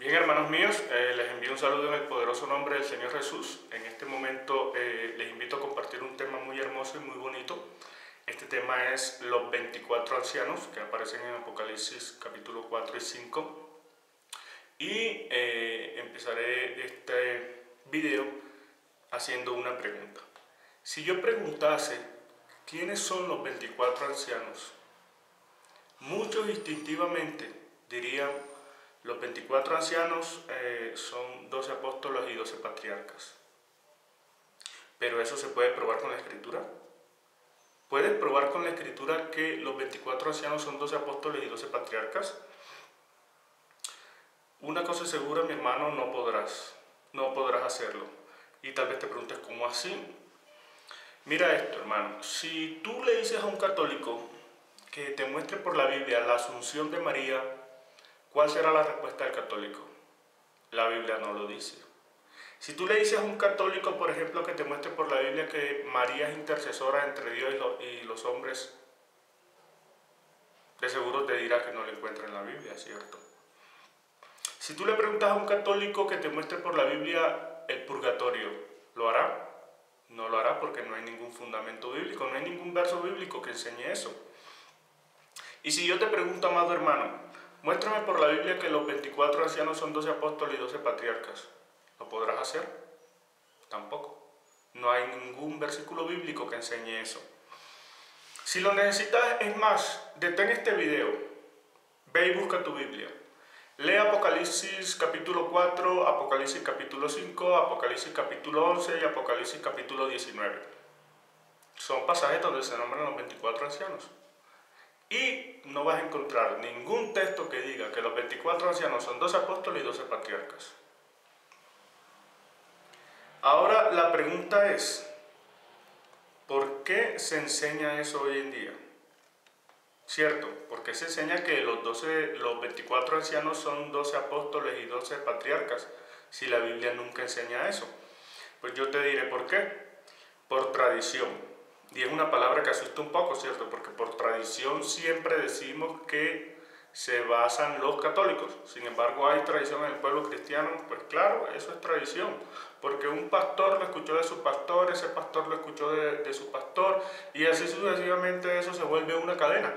Bien, hermanos míos, les envío un saludo en el poderoso nombre del Señor Jesús. En este momento les invito a compartir un tema muy hermoso y muy bonito. Este tema es los 24 ancianos que aparecen en Apocalipsis capítulo 4 y 5. Y empezaré este video haciendo una pregunta. Si yo preguntase quiénes son los 24 ancianos, muchos instintivamente dirían: los 24 ancianos son 12 apóstoles y 12 patriarcas. Pero eso se puede probar con la Escritura. ¿Puedes probar con la Escritura que los 24 ancianos son 12 apóstoles y 12 patriarcas? Una cosa es segura, mi hermano, no podrás hacerlo. Y tal vez te preguntes, ¿cómo así? Mira esto, hermano. Si tú le dices a un católico que te muestre por la Biblia la Asunción de María, ¿cuál será la respuesta del católico? La Biblia no lo dice. Si tú le dices a un católico, por ejemplo, que te muestre por la Biblia que María es intercesora entre Dios y los hombres, de seguro te dirá que no lo encuentra en la Biblia, ¿cierto? Si tú le preguntas a un católico que te muestre por la Biblia el purgatorio, ¿lo hará? No lo hará porque no hay ningún fundamento bíblico, no hay ningún verso bíblico que enseñe eso. Y si yo te pregunto, amado hermano, muéstrame por la Biblia que los 24 ancianos son 12 apóstoles y 12 patriarcas, ¿lo podrás hacer? Tampoco. No hay ningún versículo bíblico que enseñe eso. Si lo necesitas, es más, detén este video, ve y busca tu Biblia. Lee Apocalipsis capítulo 4, Apocalipsis capítulo 5, Apocalipsis capítulo 11 y Apocalipsis capítulo 19. Son pasajes donde se nombran los 24 ancianos. Y no vas a encontrar ningún texto que diga que los 24 ancianos son 12 apóstoles y 12 patriarcas. Ahora la pregunta es, ¿por qué se enseña eso hoy en día? ¿Cierto? ¿Por qué se enseña que los 24 ancianos son 12 apóstoles y 12 patriarcas, si la Biblia nunca enseña eso? Pues yo te diré por qué. Por tradición. Y es una palabra que asusta un poco, ¿cierto? Porque por tradición siempre decimos que se basan los católicos. Sin embargo, hay tradición en el pueblo cristiano. Pues claro, eso es tradición. Porque un pastor lo escuchó de su pastor, ese pastor lo escuchó de su pastor, y así sucesivamente eso se vuelve una cadena.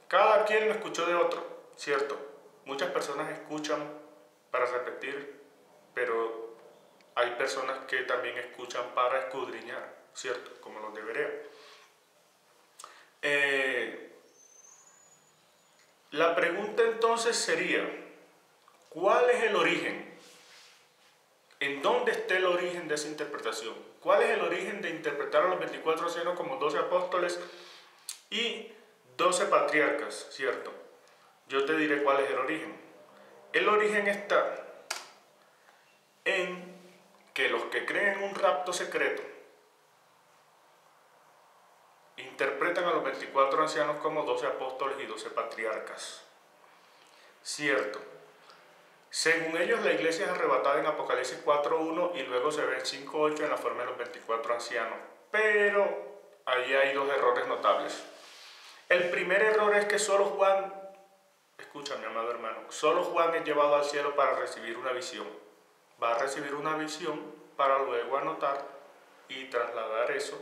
Cada quien lo escuchó de otro, ¿cierto? Muchas personas escuchan para repetir, pero hay personas que también escuchan para escudriñar, ¿cierto? Como los de Berea. La pregunta entonces sería, ¿cuál es el origen? ¿En dónde está el origen de esa interpretación? ¿Cuál es el origen de interpretar a los 24 ancianos como 12 apóstoles y 12 patriarcas, ¿cierto? Yo te diré cuál es el origen. El origen está en que los que creen en un rapto secreto interpretan a los 24 ancianos como 12 apóstoles y 12 patriarcas. Cierto. Según ellos, la iglesia es arrebatada en Apocalipsis 4.1 y luego se ve en 5.8 en la forma de los 24 ancianos. Pero ahí hay dos errores notables. El primer error es que solo Juan, escúchame, amado hermano, solo Juan es llevado al cielo para recibir una visión. Va a recibir una visión para luego anotar y trasladar eso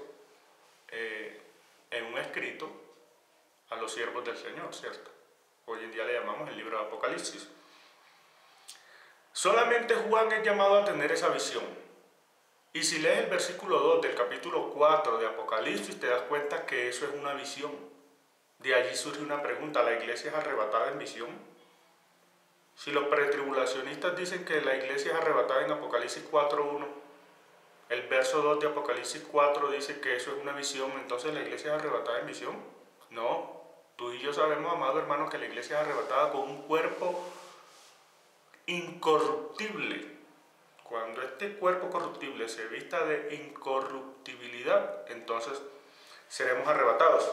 en un escrito a los siervos del Señor, ¿cierto? Hoy en día le llamamos el libro de Apocalipsis. Solamente Juan es llamado a tener esa visión. Y si lees el versículo 2 del capítulo 4 de Apocalipsis, te das cuenta que eso es una visión. De allí surge una pregunta: ¿la iglesia es arrebatada en visión? Si los pretribulacionistas dicen que la iglesia es arrebatada en Apocalipsis 4.1, el verso 2 de Apocalipsis 4 dice que eso es una visión, entonces la iglesia es arrebatada en visión. No, tú y yo sabemos, amado hermano, que la iglesia es arrebatada con un cuerpo incorruptible. Cuando este cuerpo corruptible se vista de incorruptibilidad, entonces seremos arrebatados.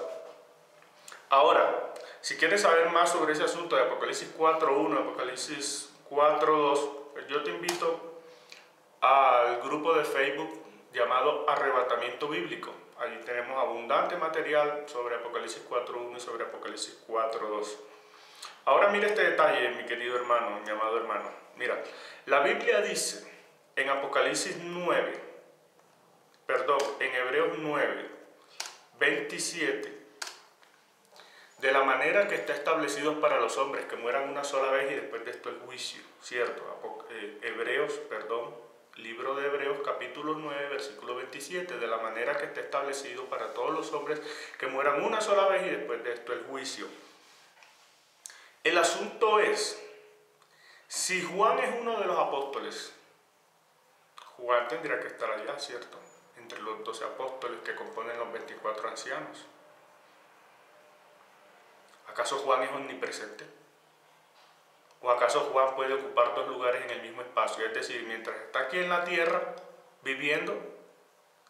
Ahora, si quieres saber más sobre ese asunto de Apocalipsis 4.1, Apocalipsis 4.2, pues yo te invito al grupo de Facebook llamado Arrebatamiento Bíblico. Allí tenemos abundante material sobre Apocalipsis 4.1 y sobre Apocalipsis 4.2. Ahora mira este detalle, mi querido hermano, mi amado hermano. Mira, la Biblia dice en Apocalipsis 9, perdón, en Hebreos 9, 27, de la manera que está establecido para los hombres que mueran una sola vez y después de esto el juicio, ¿cierto? Libro de Hebreos capítulo 9, versículo 27, de la manera que está establecido para todos los hombres que mueran una sola vez y después de esto el juicio. El asunto es, si Juan es uno de los apóstoles, Juan tendría que estar allá, ¿cierto? Entre los 12 apóstoles que componen los 24 ancianos. ¿Acaso Juan es omnipresente? ¿O acaso Juan puede ocupar dos lugares en el mismo espacio? Es decir, mientras está aquí en la tierra, viviendo,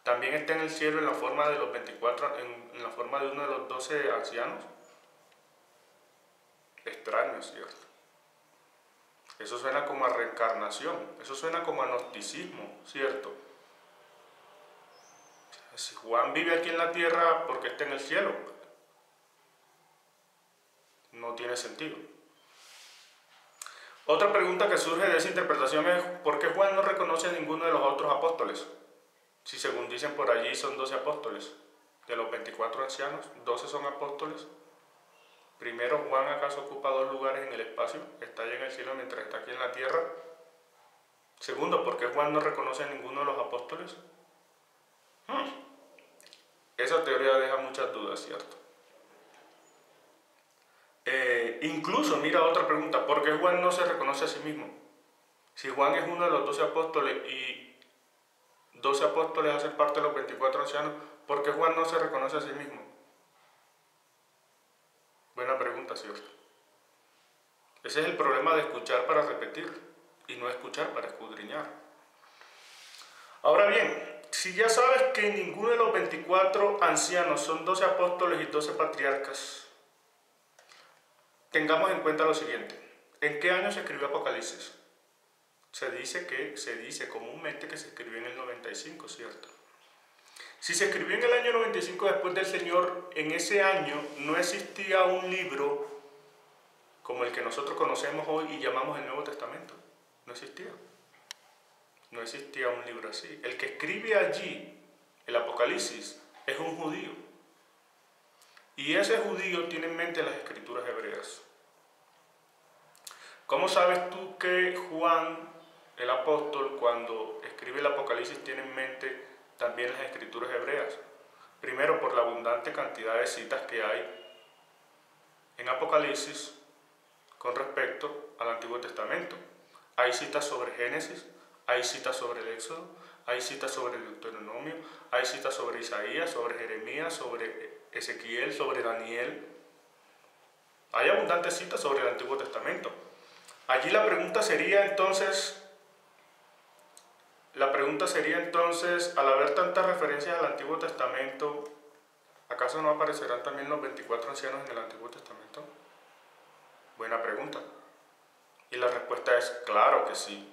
también está en el cielo en la forma de los 24, en la forma de uno de los 12 ancianos. Extraño, ¿cierto? Eso suena como a reencarnación, eso suena como a gnosticismo, ¿cierto? Si Juan vive aquí en la tierra, ¿por qué está en el cielo? No tiene sentido. Otra pregunta que surge de esa interpretación es ¿por qué Juan no reconoce a ninguno de los otros apóstoles? Si según dicen por allí son 12 apóstoles. De los 24 ancianos, 12 son apóstoles. Primero, ¿Juan acaso ocupa dos lugares en el espacio? Está allá en el cielo mientras está aquí en la tierra. Segundo, ¿por qué Juan no reconoce a ninguno de los apóstoles? Esa teoría deja muchas dudas, ¿cierto? Incluso, mira otra pregunta, ¿por qué Juan no se reconoce a sí mismo? Si Juan es uno de los 12 apóstoles y 12 apóstoles hacen parte de los 24 ancianos, ¿por qué Juan no se reconoce a sí mismo? Buena pregunta, ¿cierto? Ese es el problema de escuchar para repetir y no escuchar para escudriñar. Ahora bien, si ya sabes que ninguno de los 24 ancianos son 12 apóstoles y 12 patriarcas, tengamos en cuenta lo siguiente. ¿En qué año se escribió Apocalipsis? Se dice comúnmente que se escribió en el 95, ¿cierto? Si se escribió en el año 95 después del Señor, en ese año no existía un libro como el que nosotros conocemos hoy y llamamos el Nuevo Testamento. No existía. No existía un libro así. El que escribe allí el Apocalipsis es un judío. Y ese judío tiene en mente las escrituras hebreas. ¿Cómo sabes tú que Juan, el apóstol, cuando escribe el Apocalipsis tiene en mente también las escrituras hebreas? Primero, por la abundante cantidad de citas que hay en Apocalipsis con respecto al Antiguo Testamento. Hay citas sobre Génesis, hay citas sobre el Éxodo, hay citas sobre el Deuteronomio, hay citas sobre Isaías, sobre Jeremías, sobre Ezequiel, sobre Daniel. Hay abundantes citas sobre el Antiguo Testamento. Allí la pregunta sería entonces, al haber tantas referencias al Antiguo Testamento, ¿acaso no aparecerán también los 24 ancianos en el Antiguo Testamento? Buena pregunta. Y la respuesta es claro que sí.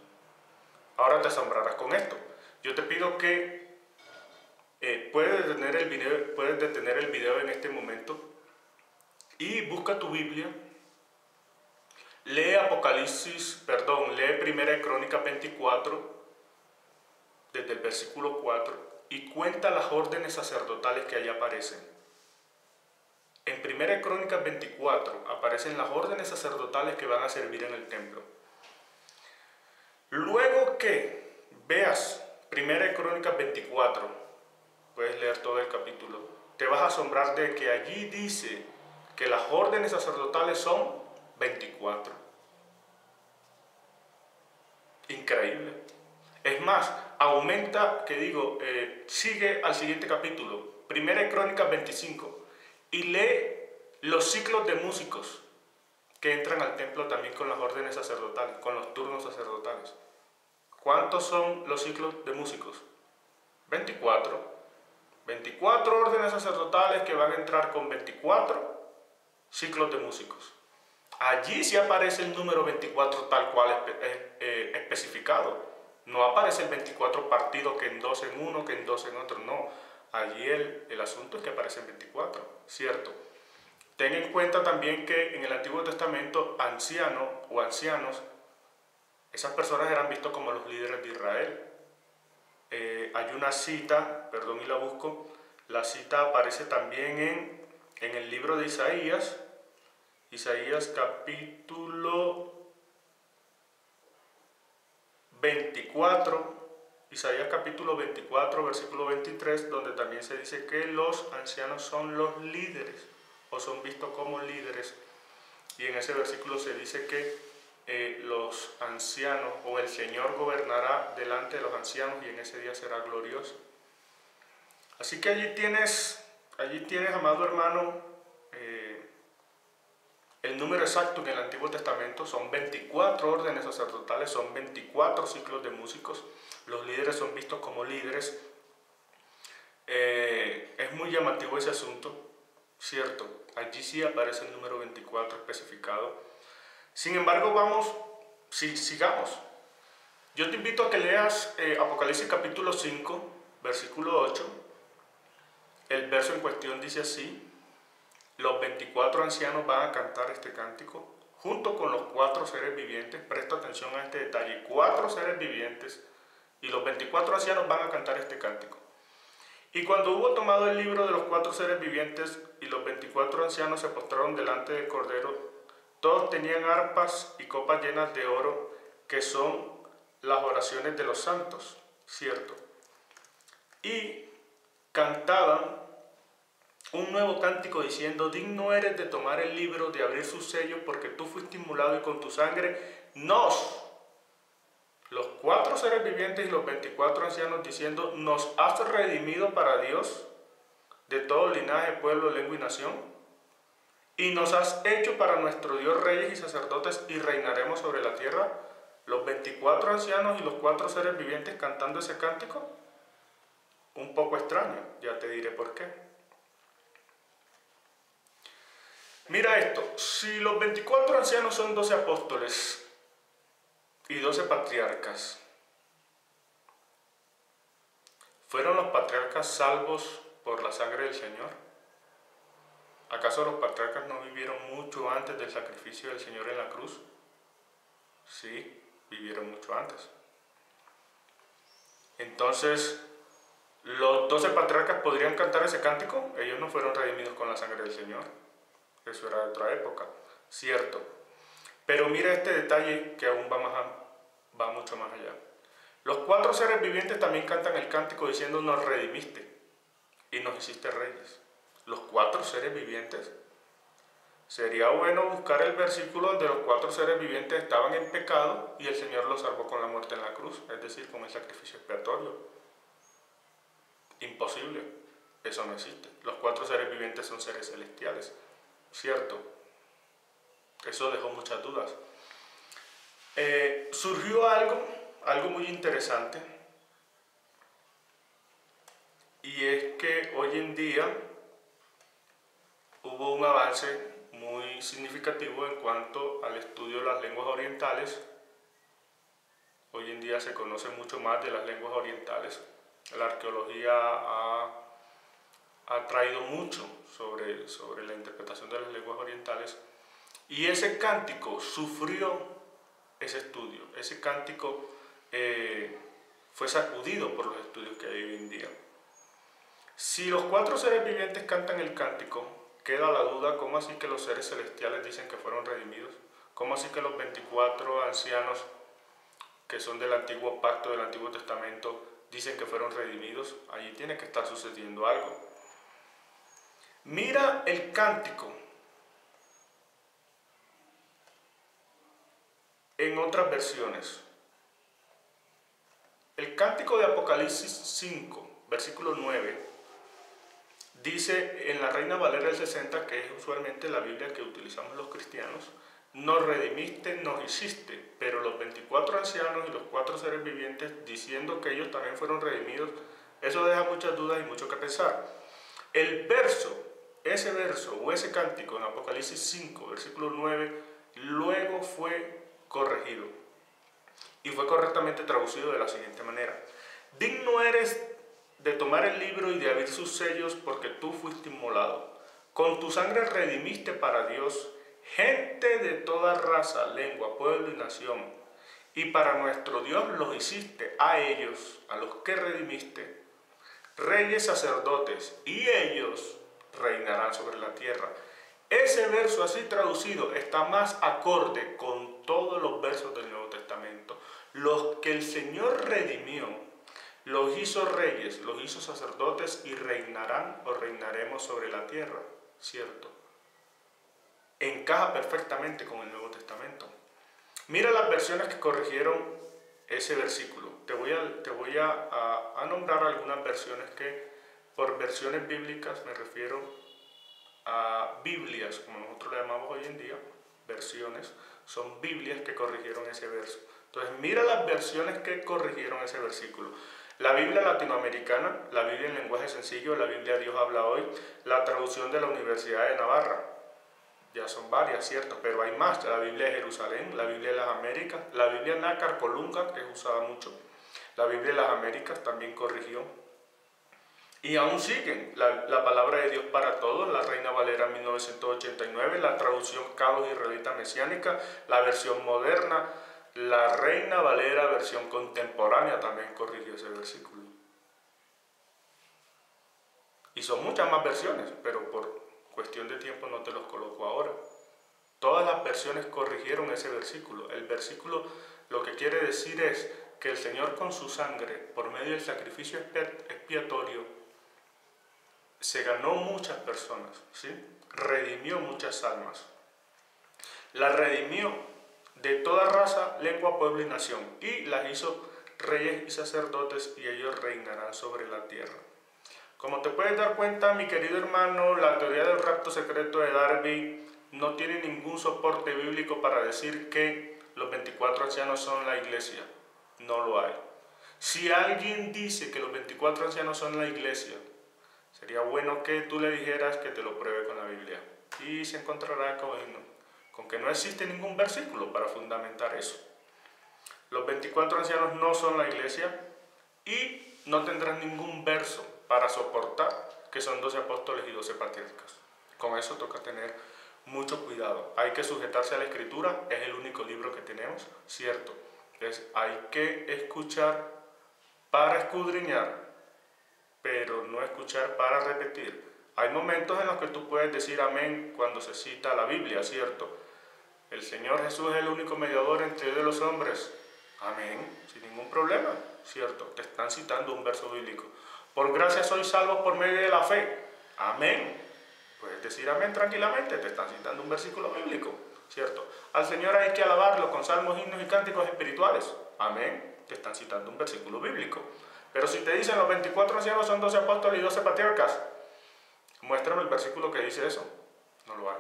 Ahora te asombrarás con esto. Yo te pido que puedes detener el video en este momento y busca tu Biblia. Lee Primera de Crónicas 24, desde el versículo 4, y cuenta las órdenes sacerdotales que allí aparecen. En Primera de Crónicas 24 aparecen las órdenes sacerdotales que van a servir en el templo. Luego que veas Primera de Crónicas 24, puedes leer todo el capítulo, te vas a asombrar de que allí dice que las órdenes sacerdotales son 24. Increíble. Es más, sigue al siguiente capítulo, Primera de Crónicas 25, y lee los ciclos de músicos que entran al templo también con las órdenes sacerdotales, con los turnos sacerdotales. ¿Cuántos son los ciclos de músicos? 24. 24 órdenes sacerdotales que van a entrar con 24 ciclos de músicos. Allí sí aparece el número 24 tal cual especificado. No aparece el 24 partido que en 2 en uno, que en 2 en otro, no. Allí el asunto es que aparecen 24, ¿cierto? ten en cuenta también que en el Antiguo Testamento anciano o ancianos, esas personas eran vistos como los líderes de Israel. Hay una cita, perdón y la busco, la cita aparece también en el libro de Isaías, Isaías capítulo 24, Isaías capítulo 24, versículo 23, donde también se dice que los ancianos son los líderes, o son vistos como líderes, y en ese versículo se dice que los ancianos, o el Señor gobernará delante de los ancianos, y en ese día será glorioso. Así que allí tienes, amado hermano, el número exacto en el Antiguo Testamento. Son 24 órdenes sacerdotales, son 24 ciclos de músicos. Los líderes son vistos como líderes. Es muy llamativo ese asunto, ¿cierto? Allí sí aparece el número 24 especificado. Sin embargo, sigamos. Yo te invito a que leas Apocalipsis capítulo 5, versículo 8. El verso en cuestión dice así: los 24 ancianos van a cantar este cántico junto con los 4 seres vivientes. Presta atención a este detalle: 4 seres vivientes y los 24 ancianos van a cantar este cántico. Y cuando hubo tomado el libro de los 4 seres vivientes y los 24 ancianos se postraron delante del Cordero, todos tenían arpas y copas llenas de oro, que son las oraciones de los santos, ¿cierto? Y cantaban un nuevo cántico diciendo: digno eres de tomar el libro, de abrir sus sellos, porque tú fuiste inmolado y con tu sangre los 4 seres vivientes y los 24 ancianos diciendo: nos has redimido para Dios de todo linaje, pueblo, lengua y nación, y nos has hecho para nuestro Dios reyes y sacerdotes, y reinaremos sobre la tierra. Los 24 ancianos y los 4 seres vivientes cantando ese cántico, un poco extraño, ya te diré por qué. Mira esto: si los 24 ancianos son 12 apóstoles y 12 patriarcas, ¿fueron los patriarcas salvos por la sangre del Señor? ¿Acaso los patriarcas no vivieron mucho antes del sacrificio del Señor en la cruz? Sí, vivieron mucho antes. Entonces, ¿los 12 patriarcas podrían cantar ese cántico? Ellos no fueron redimidos con la sangre del Señor. Eso era de otra época, cierto. Pero mira este detalle que aún va mucho más allá. Los 4 seres vivientes también cantan el cántico diciendo: nos redimiste y nos hiciste reyes. Los 4 seres vivientes. Sería bueno buscar el versículo donde los 4 seres vivientes estaban en pecado y el Señor los salvó con la muerte en la cruz, es decir, con el sacrificio expiatorio. Imposible, eso no existe. Los 4 seres vivientes son seres celestiales, ¿cierto? Eso dejó muchas dudas. Surgió algo muy interesante, y es que hoy en día hubo un avance muy significativo en cuanto al estudio de las lenguas orientales. Hoy en día se conoce mucho más de las lenguas orientales. La arqueología ha traído mucho sobre la interpretación de las lenguas orientales, y ese cántico sufrió ese estudio. Ese cántico fue sacudido por los estudios que hay hoy en día. Si los 4 seres vivientes cantan el cántico, queda la duda: ¿cómo así que los seres celestiales dicen que fueron redimidos? ¿Cómo así que los 24 ancianos, que son del antiguo pacto, del Antiguo Testamento, dicen que fueron redimidos? Allí tiene que estar sucediendo algo. Mira el cántico en otras versiones. El cántico de Apocalipsis 5, versículo 9, dice en la Reina Valera del 60, que es usualmente la Biblia que utilizamos los cristianos: nos redimiste, nos hiciste. Pero los 24 ancianos y los 4 seres vivientes diciendo que ellos también fueron redimidos, eso deja muchas dudas y mucho que pensar. Ese verso o ese cántico en Apocalipsis 5, versículo 9, luego fue corregido y fue correctamente traducido de la siguiente manera: digno eres de tomar el libro y de abrir sus sellos, porque tú fuiste inmolado. Con tu sangre redimiste para Dios gente de toda raza, lengua, pueblo y nación. Y para nuestro Dios los hiciste a ellos, a los que redimiste, reyes sacerdotes, y ellos reinarán sobre la tierra. Ese verso así traducido está más acorde con todos los versos del Nuevo Testamento. Los que el Señor redimió, los hizo reyes, los hizo sacerdotes y reinarán o reinaremos sobre la tierra, ¿cierto? Encaja perfectamente con el Nuevo Testamento. Mira las versiones que corrigieron ese versículo. Te voy a nombrar algunas versiones que, por versiones bíblicas, me refiero a Biblias, como nosotros le llamamos hoy en día, versiones, son Biblias que corrigieron ese verso. Entonces, mira las versiones que corrigieron ese versículo. La Biblia latinoamericana, la Biblia en lenguaje sencillo, la Biblia Dios habla hoy, la traducción de la Universidad de Navarra. Ya son varias, ¿cierto? Pero hay más. La Biblia de Jerusalén, la Biblia de las Américas, la Biblia Nácar Colunga, que es usada mucho. La Biblia de las Américas también corrigió. Y aún siguen la palabra de Dios para todos, la Reina Valera 1989, la traducción Cados Israelita Mesiánica, la versión moderna, la Reina Valera versión contemporánea también corrigió ese versículo. Y son muchas más versiones, pero por cuestión de tiempo no te los coloco ahora. Todas las versiones corrigieron ese versículo. El versículo lo que quiere decir es que el Señor con su sangre, por medio del sacrificio expiatorio, se ganó muchas personas, ¿sí? Redimió muchas almas. La redimió de toda raza, lengua, pueblo y nación, y las hizo reyes y sacerdotes, y ellos reinarán sobre la tierra. Como te puedes dar cuenta, mi querido hermano, la teoría del rapto secreto de Darby no tiene ningún soporte bíblico para decir que los 24 ancianos son la iglesia. No lo hay. Si alguien dice que los 24 ancianos son la iglesia, sería bueno que tú le dijeras que te lo pruebe con la Biblia. Y se encontrará con que no existe ningún versículo para fundamentar eso. Los 24 ancianos no son la iglesia y no tendrán ningún verso para soportar que son 12 apóstoles y 12 patriarcas. Con eso toca tener mucho cuidado. Hay que sujetarse a la Escritura, es el único libro que tenemos, cierto. Entonces hay que escuchar para escudriñar, pero no escuchar para repetir. Hay momentos en los que tú puedes decir amén cuando se cita la Biblia, ¿cierto? El Señor Jesús es el único mediador entre Dios y los hombres. Amén, sin ningún problema, ¿cierto? Te están citando un verso bíblico. Por gracia sois salvos por medio de la fe. Amén. Puedes decir amén tranquilamente, te están citando un versículo bíblico, ¿cierto? Al Señor hay que alabarlo con salmos, himnos y cánticos espirituales. Amén. Te están citando un versículo bíblico. Pero si te dicen los 24 ancianos son 12 apóstoles y 12 patriarcas, muéstrame el versículo que dice eso. No lo hay.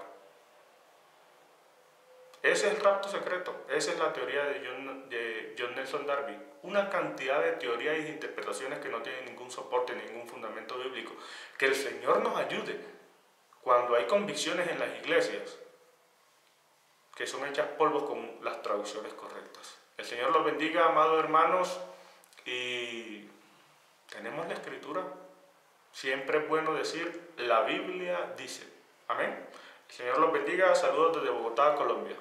Ese es el rapto secreto. Esa es la teoría de John Nelson Darby. Una cantidad de teorías y de interpretaciones que no tienen ningún soporte, ningún fundamento bíblico. Que el Señor nos ayude cuando hay convicciones en las iglesias que son hechas polvos con las traducciones correctas. El Señor los bendiga, amados hermanos, y tenemos la Escritura. Siempre es bueno decir, la Biblia dice. Amén. El Señor los bendiga. Saludos desde Bogotá, Colombia.